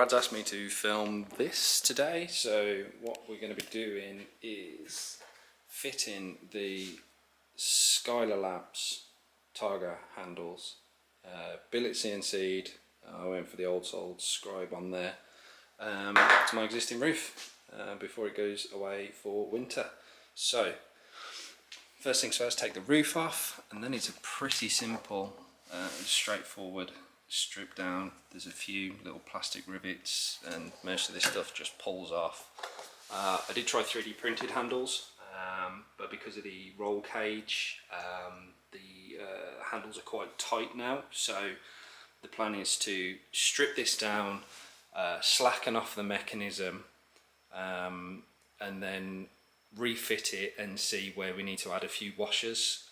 Brad's asked me to film this today, so what we're going to be doing is fitting the Skylerlabs Targa handles, billet CNC'd. I went for the OldSols scribe on there, to my existing roof before it goes away for winter. So first things first, take the roof off, and then it's a pretty simple, straightforward strip down. There's a few little plastic rivets and most of this stuff just pulls off. I did try 3D printed handles, but because of the roll cage, the handles are quite tight now, so the plan is to strip this down, slacken off the mechanism, and then refit it and see where we need to add a few washers,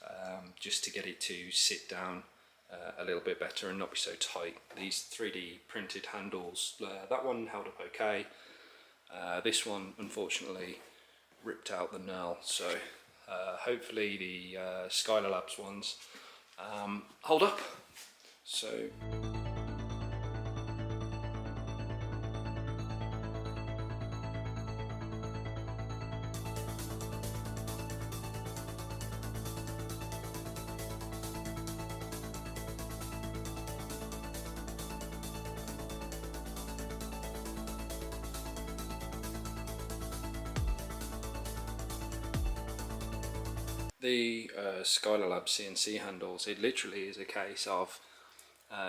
just to get it to sit down a little bit better and not be so tight. These 3D printed handles, that one held up okay. This one unfortunately ripped out the knurl, so hopefully the Skylerlabs ones hold up. So the Skylerlabs CNC handles, it literally is a case of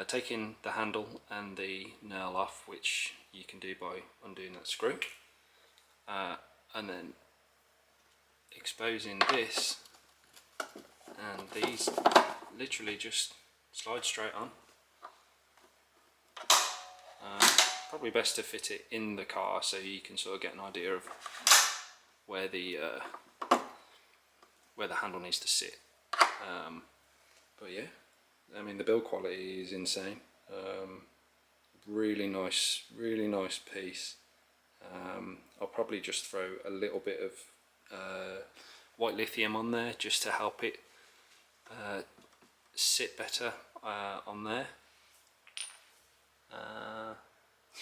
taking the handle and the nail off, which you can do by undoing that screw, and then exposing this, and these literally just slide straight on. Probably best to fit it in the car so you can sort of get an idea of where the handle needs to sit. But yeah, I mean the build quality is insane. Really nice piece. I'll probably just throw a little bit of white lithium on there just to help it sit better on there.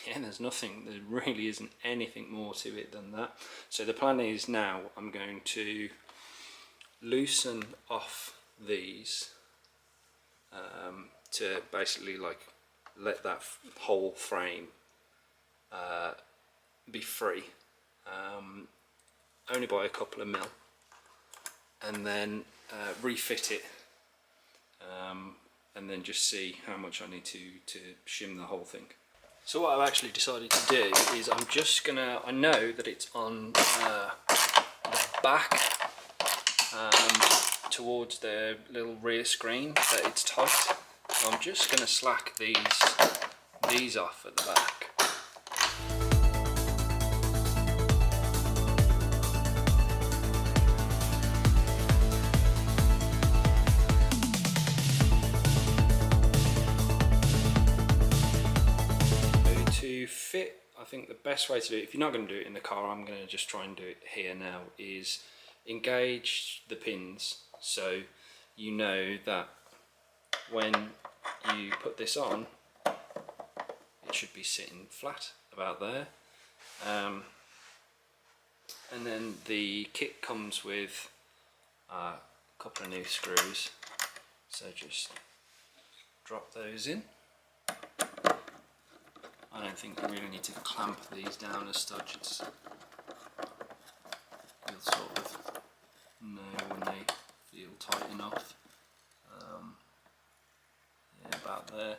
Yeah, there really isn't anything more to it than that. So the plan is now I'm going to loosen off these to basically like let that whole frame be free, only by a couple of mil, and then refit it, and then just see how much I need to shim the whole thing. So what I've actually decided to do is I'm just gonna, I know that it's on the back towards the little rear screen that it's tight, so I'm just going to slack these off at the back. To fit, I think the best way to do it, if you're not going to do it in the car, I'm going to just try and do it here now, is engage the pins so you know that when you put this on it should be sitting flat about there, and then the kit comes with a couple of new screws, so just drop those in. I don't think you really need to clamp these down as such, you'll sort of know when they feel tight enough. Yeah, about there.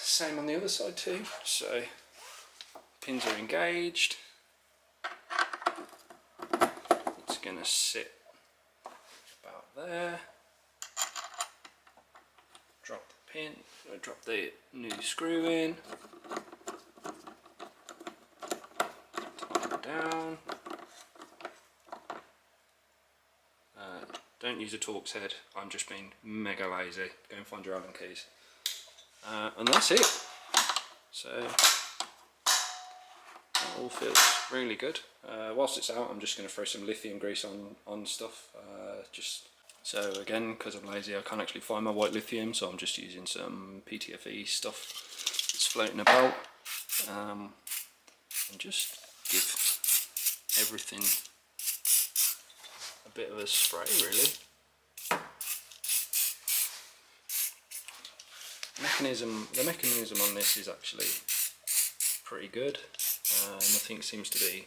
Same on the other side too, so pins are engaged. It's going to sit about there. Drop the pin, drop the new screw in, tighten it down. Don't use a Torx head, I'm just being mega lazy. Go and find your Allen keys. And that's it. So that all feels really good. Whilst it's out, I'm just going to throw some lithium grease on stuff. So again, because I'm lazy, I can't actually find my white lithium, so I'm just using some PTFE stuff. It's floating about, and just give everything a bit of a spray really. The mechanism on this is actually pretty good. Nothing seems to be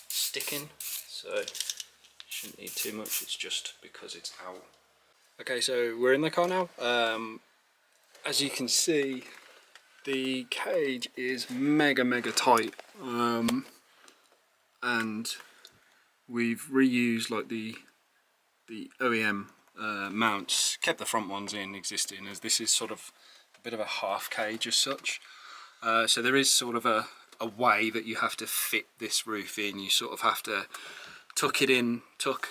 sticking, so shouldn't need too much. It's just because it's out. Okay, so we're in the car now. As you can see, the cage is mega tight, and we've reused like the OEM mounts, kept the front ones in existing, as this is sort of a bit of a half cage as such. So there is sort of a way that you have to fit this roof in. You sort of have to tuck it in, put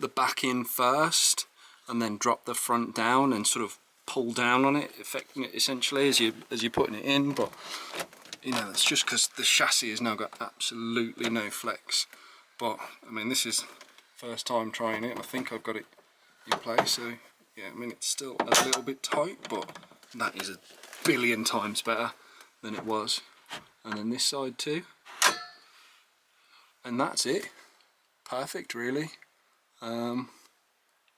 the back in first, and then drop the front down and sort of pull down on it, affecting it essentially as you're putting it in. But you know, it's just because the chassis has now got absolutely no flex. But I mean, this is first time trying it. I think I've got it in place. So yeah, I mean, it's still a little bit tight, but that is a billion times better than it was. And then this side too. And that's it. Perfect, really.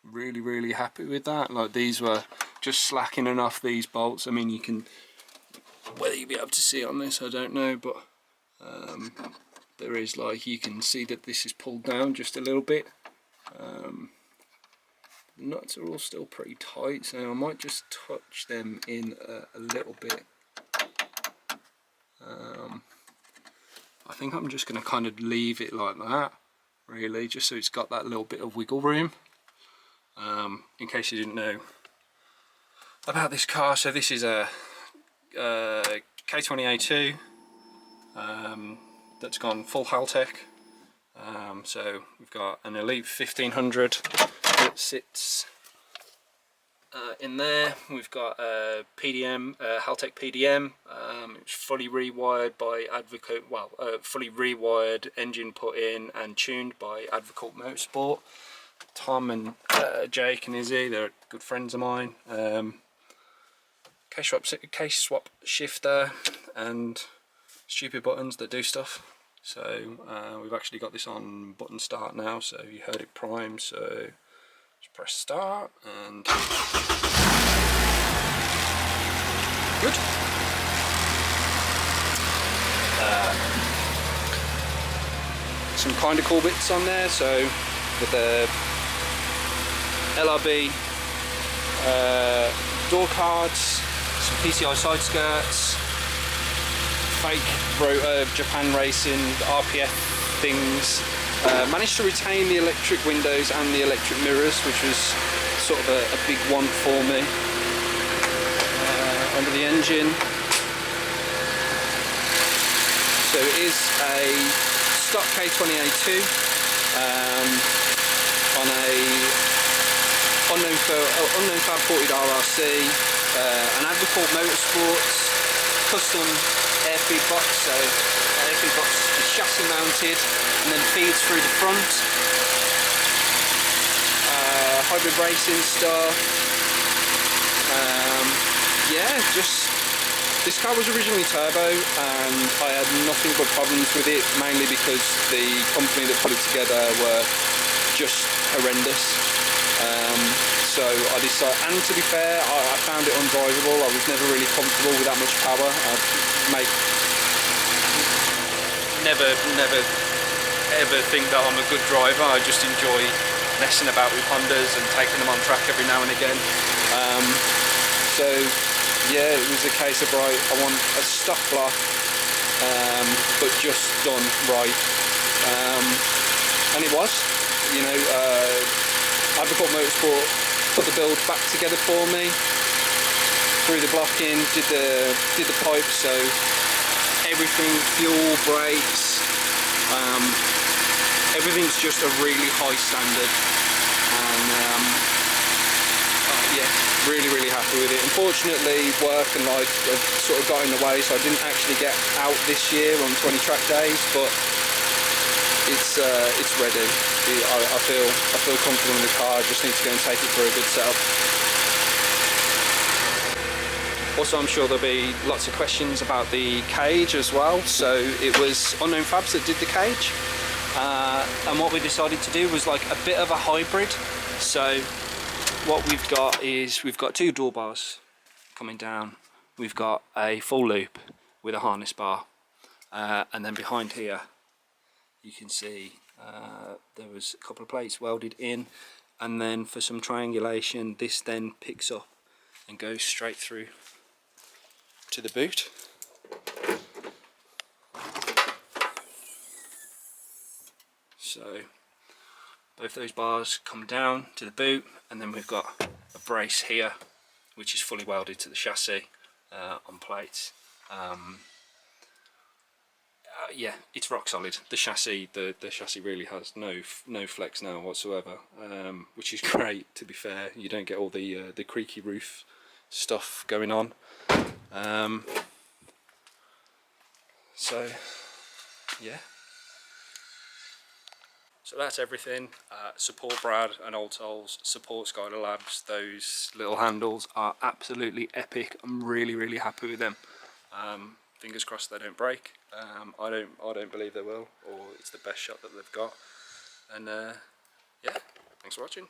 Really happy with that. Like, these were just slacking enough, these bolts. I mean, you can, whether you'll be able to see it on this, I don't know, but there is, like, you can see that this is pulled down just a little bit. The nuts are all still pretty tight, so I might just touch them in a little bit. I think I'm just going to kind of leave it like that, really, just so it's got that little bit of wiggle room. In case you didn't know about this car, so this is a K20A2 that's gone full Haltec. So we've got an Elite 1500 that sits in there. We've got a PDM, Haltec PDM. It's fully rewired by Advocate, well, fully rewired, engine put in and tuned by Advocate Motorsport. Tom and Jake and Izzy, they're good friends of mine. Case swap shifter and stupid buttons that do stuff. So we've actually got this on button start now, so you heard it prime, so just press start and good. Some kind of cool bits on there, so with the LRB door cards, some PCI side skirts, fake Japan Racing RPF things. Managed to retain the electric windows and the electric mirrors, which was sort of a big one for me. Under the engine, so it is a stock K20A2 on a unknown fab 40 RRC, an Advocate Motorsports custom air feed box. So air feed box is chassis mounted and then feeds through the front. Hybrid racing stuff. Yeah, just this car was originally turbo and I had nothing but problems with it, mainly because the company that put it together were just horrendous. So I decided, and to be fair, I found it undrivable. I was never really comfortable with that much power. Never ever think that I'm a good driver. I just enjoy messing about with Hondas and taking them on track every now and again. So yeah, it was a case of, right, I want a stock block, but just done right. And it was, you know, Advocate Motorsport put the build back together for me, threw the block in, did the pipes, so everything, fuel, brakes, everything's just a really high standard, and yeah, really happy with it. Unfortunately, work and life have sort of got in the way, so I didn't actually get out this year on 20 track days, but it's ready. I feel comfortable in the car. I just need to go and take it for a good setup. Also, I'm sure there'll be lots of questions about the cage as well. So it was Unknown Fabs that did the cage, and what we decided to do was like a bit of a hybrid. So what we've got is we've got 2 door bars coming down, we've got a full loop with a harness bar, and then behind here you can see there was a couple of plates welded in, and then for some triangulation this then picks up and goes straight through to the boot. So both those bars come down to the boot, and then we've got a brace here which is fully welded to the chassis on plates. Yeah, it's rock solid. The chassis really has no flex now whatsoever, which is great. To be fair, you don't get all the creaky roof stuff going on. So yeah, so that's everything. Support Brad and OldSols, support Skylerlabs. Those little handles are absolutely epic. I'm really happy with them. Fingers crossed they don't break. I don't believe they will, or it's the best shot that they've got. And yeah, thanks for watching.